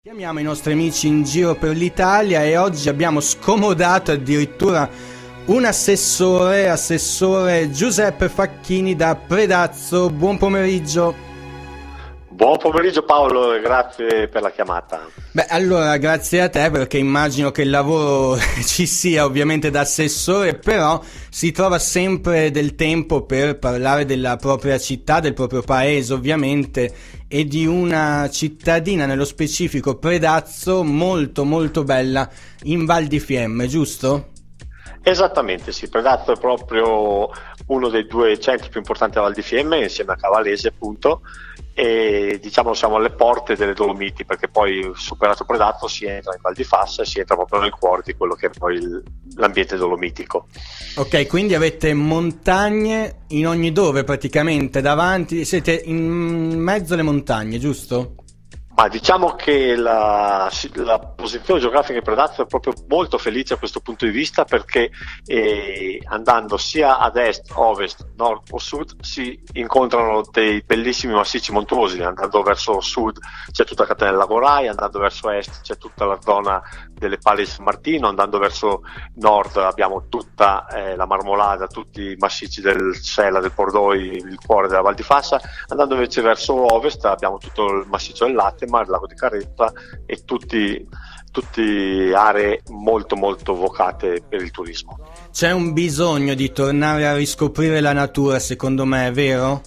Chiamiamo i nostri amici in giro per l'Italia e oggi abbiamo scomodato addirittura un assessore Giuseppe Facchini da Predazzo. Buon pomeriggio. Buon pomeriggio Paolo e grazie per la chiamata. Beh, allora grazie a te, perché immagino che il lavoro ci sia ovviamente da assessore, però si trova sempre del tempo per parlare della propria città, del proprio paese ovviamente, e di una cittadina nello specifico, Predazzo, molto molto bella in Val di Fiemme, giusto? Esattamente, sì, Predazzo è proprio uno dei due centri più importanti della Val di Fiemme, insieme a Cavallese appunto, e diciamo siamo alle porte delle Dolomiti, perché poi superato Predazzo si entra in Val di Fassa e si entra proprio nel cuore di quello che è poi l'ambiente dolomitico. Ok, quindi avete montagne in ogni dove praticamente, davanti, siete in mezzo alle montagne, giusto? Ma diciamo che la posizione geografica di Predazzo è proprio molto felice a questo punto di vista, perché andando sia ad est, ovest, nord o sud si incontrano dei bellissimi massicci montuosi. Andando verso sud c'è tutta la catena del Lago Rai, andando verso est c'è tutta la zona delle Palle di San Martino, andando verso nord abbiamo tutta la Marmolada, tutti i massicci del Sela, del Pordoi, il cuore della Val di Fassa. Andando invece verso ovest abbiamo tutto il massiccio del Latte, il lago di Carretta e tutti aree molto molto vocate per il turismo. C'è un bisogno di tornare a riscoprire la natura, secondo me, è vero?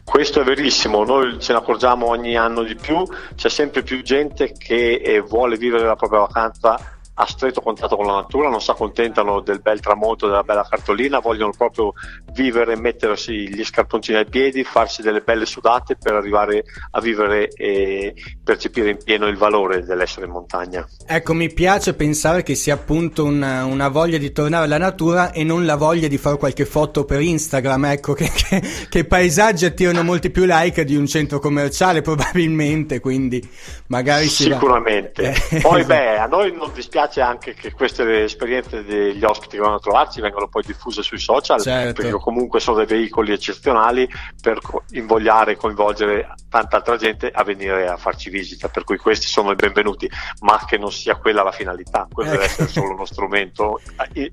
Questo è verissimo, noi ce ne accorgiamo ogni anno di più, c'è sempre più gente che vuole vivere la propria vacanza a stretto contatto con la natura, non si accontentano del bel tramonto, della bella cartolina, vogliono proprio vivere, mettersi gli scarponcini ai piedi, farsi delle belle sudate per arrivare a vivere e percepire in pieno il valore dell'essere in montagna. Ecco, mi piace pensare che sia appunto una voglia di tornare alla natura e non la voglia di fare qualche foto per Instagram, ecco, che paesaggi attirano molti più like di un centro commerciale probabilmente, quindi magari sicuramente. Poi a noi non dispiace anche che queste esperienze degli ospiti che vanno a trovarci vengano poi diffuse sui social, certo, perché comunque sono dei veicoli eccezionali per invogliare e coinvolgere tanta altra gente a venire a farci visita, per cui questi sono i benvenuti, ma che non sia quella la finalità, quello deve essere solo uno strumento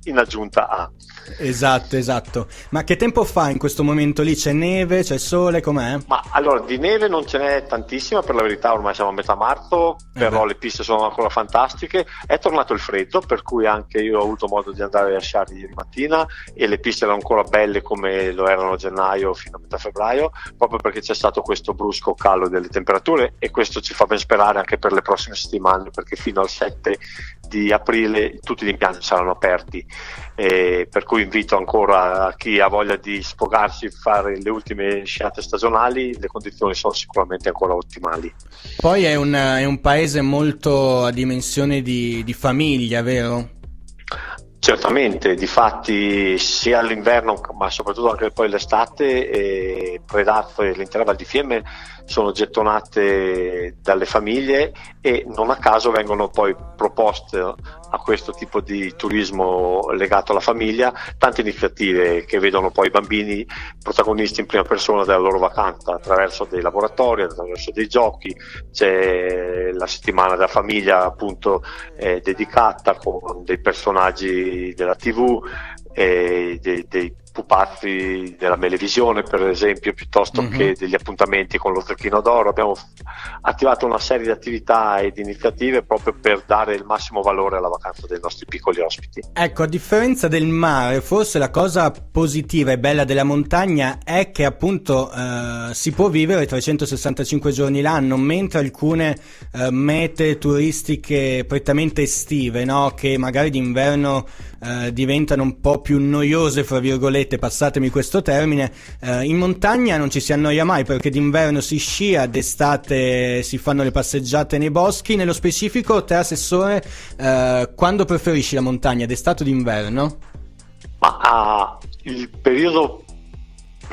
in aggiunta a. Esatto. Ma che tempo fa in questo momento lì? C'è neve, c'è sole, com'è? Ma allora, di neve non ce n'è tantissima, per la verità ormai siamo a metà marzo, però le piste sono ancora fantastiche. È tornato il freddo, per cui anche io ho avuto modo di andare a sciare ieri mattina e le piste erano ancora belle come lo erano a gennaio fino a metà febbraio, proprio perché c'è stato questo brusco calo delle temperature, e questo ci fa ben sperare anche per le prossime settimane, perché fino al 7 di aprile tutti gli impianti saranno aperti, per cui invito ancora a chi ha voglia di sfogarsi, fare le ultime sciate stagionali, le condizioni sono sicuramente ancora ottimali. Poi è un paese molto a dimensione di famiglia, vero? Certamente, difatti sia all'inverno ma soprattutto anche poi l'estate, Predazzo e l'intera Val di Fiemme sono gettonate dalle famiglie, e non a caso vengono poi proposte a questo tipo di turismo legato alla famiglia tante iniziative che vedono poi i bambini protagonisti in prima persona della loro vacanza, attraverso dei laboratori, attraverso dei giochi. C'è la settimana della famiglia appunto dedicata, con dei personaggi della TV, dei pupazzi della Melevisione per esempio, piuttosto che degli appuntamenti con lo Zecchino d'Oro. Abbiamo attivato una serie di attività e di iniziative proprio per dare il massimo valore alla vacanza dei nostri piccoli ospiti. Ecco, a differenza del mare, forse la cosa positiva e bella della montagna è che appunto si può vivere 365 giorni l'anno, mentre alcune mete turistiche prettamente estive, no? Che magari d'inverno diventano un po' più noiose, fra virgolette, passatemi questo termine, in montagna non ci si annoia mai, perché d'inverno si scia, d'estate si fanno le passeggiate nei boschi. Nello specifico, te assessore, quando preferisci la montagna, d'estate o d'inverno? Ma il periodo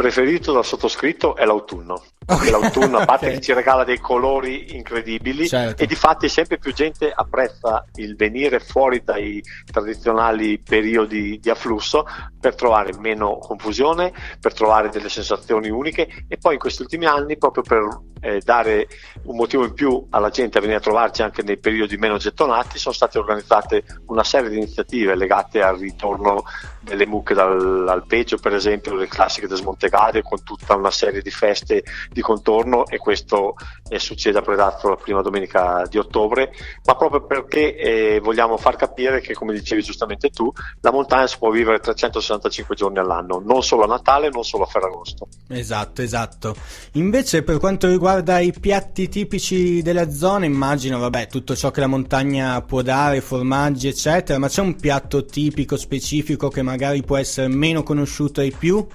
preferito dal sottoscritto è l'autunno. Perché l'autunno, a parte che ci regala dei colori incredibili, certo. E di fatti sempre più gente apprezza il venire fuori dai tradizionali periodi di afflusso per trovare meno confusione, per trovare delle sensazioni uniche, e poi in questi ultimi anni, proprio per dare un motivo in più alla gente a venire a trovarci anche nei periodi meno gettonati, sono state organizzate una serie di iniziative legate al ritorno delle mucche dall'alpeggio, per esempio le classiche Desmontegate, con tutta una serie di feste di contorno, e questo succede a Predazzo la prima domenica di ottobre, ma proprio perché vogliamo far capire che, come dicevi giustamente tu, la montagna si può vivere 365 giorni all'anno, non solo a Natale, non solo a Ferragosto. Esatto. Invece, per quanto riguarda i piatti tipici della zona, immagino, vabbè, tutto ciò che la montagna può dare, formaggi eccetera, ma c'è un piatto tipico specifico che magari può essere meno conosciuto ai più?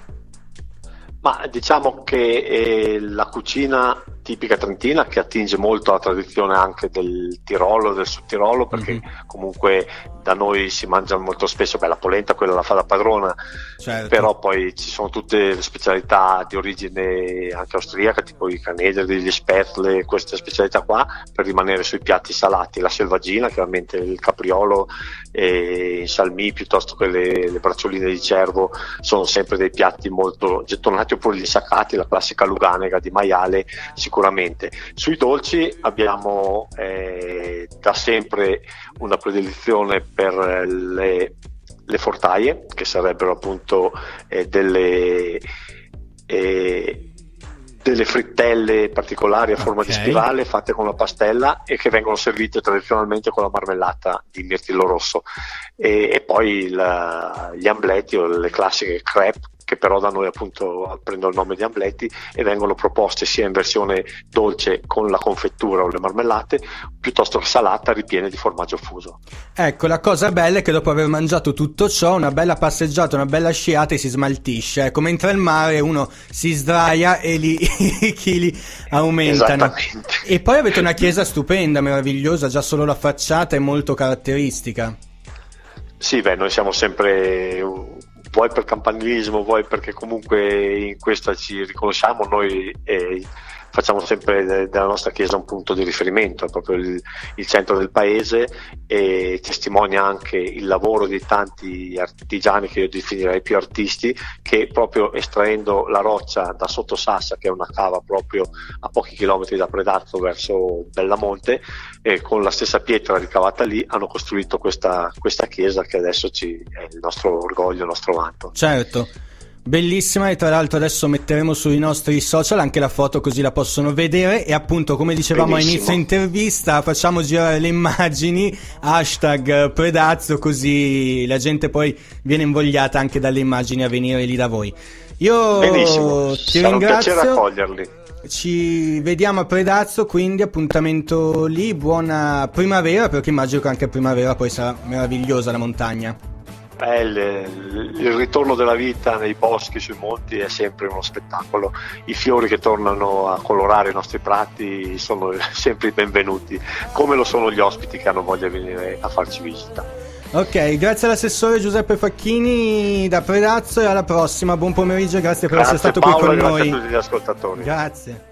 Ma diciamo che la cucina tipica trentina, che attinge molto alla tradizione anche del Tirolo, del Sud Tirolo, perché comunque da noi si mangia molto spesso, la polenta quella la fa da padrona, certo. Però poi ci sono tutte le specialità di origine anche austriaca, tipo i canederi, gli spätzle, queste specialità qua, per rimanere sui piatti salati. La selvaggina, chiaramente il capriolo e i salmì, piuttosto che le braccioline di cervo, sono sempre dei piatti molto gettonati, oppure gli saccati, la classica luganega di maiale, sicuramente. Sui dolci abbiamo da sempre una predilezione per le fortaie, che sarebbero appunto delle frittelle particolari a forma di spirale fatte con la pastella, e che vengono servite tradizionalmente con la marmellata di mirtillo rosso, e poi gli ambletti o le classiche crepe, che però da noi appunto prendono il nome di ambletti, e vengono proposte sia in versione dolce con la confettura o le marmellate, piuttosto che salata ripiene di formaggio fuso. Ecco, la cosa bella è che dopo aver mangiato tutto ciò, una bella passeggiata, una bella sciata, e si smaltisce. Ecco, mentre al mare uno si sdraia e i chili aumentano. E poi avete una chiesa stupenda, meravigliosa, già solo la facciata è molto caratteristica. Sì, noi siamo sempre, vuoi per campanilismo, vuoi perché comunque in questa ci riconosciamo, noi facciamo sempre della nostra chiesa un punto di riferimento, è proprio il centro del paese, e testimonia anche il lavoro di tanti artigiani, che io definirei più artisti, che proprio estraendo la roccia da sotto Sassa, che è una cava proprio a pochi chilometri da Predazzo verso Bellamonte, e con la stessa pietra ricavata lì hanno costruito questa chiesa, che adesso è il nostro orgoglio, il nostro vanto. Certo. Bellissima, e tra l'altro adesso metteremo sui nostri social anche la foto, così la possono vedere, e appunto, come dicevamo a inizio intervista, facciamo girare le immagini, #Predazzo, così la gente poi viene invogliata anche dalle immagini a venire lì da voi. Io Benissimo, ti sarà ringrazio, un piacere accoglierli. ci vediamo a Predazzo, quindi appuntamento lì, buona primavera, perché immagino che anche a primavera poi sarà meravigliosa la montagna. Il ritorno della vita nei boschi, sui monti, è sempre uno spettacolo. I fiori che tornano a colorare i nostri prati sono sempre benvenuti, come lo sono gli ospiti che hanno voglia di venire a farci visita. Ok, grazie all'assessore Giuseppe Facchini da Predazzo, e alla prossima, buon pomeriggio e grazie per essere stato Paolo, qui con grazie noi. a tutti gli ascoltatori. Grazie.